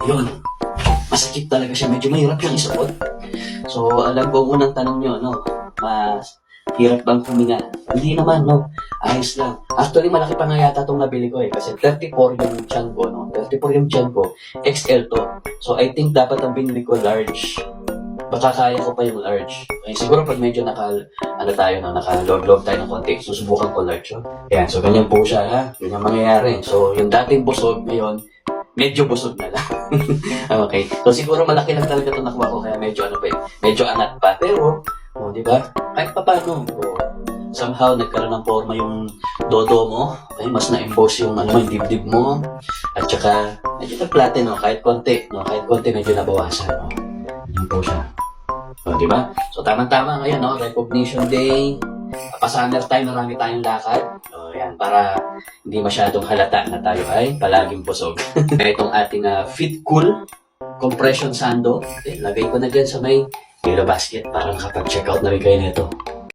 Yun. Masakit talaga siya. Medyo mahirap siyang isuot. So, alam ko unang tanong nyo, no? Mas hirap bang huminga? Hindi naman, no? Ayos lang. Actually, malaki pa nga yata itong nabili ko eh. Kasi 34 yung tiyan ko, no? 34 yung tiyan ko. XL to. So, I think dapat ang binili ko large. Baka kaya ko pa yung large. Eh, siguro pag medyo naka-log tayo ng konti, susubukan ko large. Oh. Ayan, so ganyan po siya, ha? Ganyan mangyayari. So, yung dating busog, ngayon, medyo busog na lang. Okay. So, siguro malaki lang talaga ito nakuha ko, kaya medyo medyo angat pa. Pero, di ba? Kahit pa paano, somehow nagkaroon ng forma yung dodo mo. Okay, mas na-impose yung yung dibdib mo. At saka, medyo nag-flatten, no? Kahit konti, no? Kahit konti, medyo nabawasan, no? Yan po siya. So, di ba? So, tamang-tama ngayon, no? Recognition Day. Pa-summer time, marami tayong lakad. So, yan, para hindi masyadong halata na tayo ay palaging busog. Itong ating Fit Cool Compression Sando. Okay, lagay ko na dyan sa may yellow basket para makapag-check out na rin kayo nito.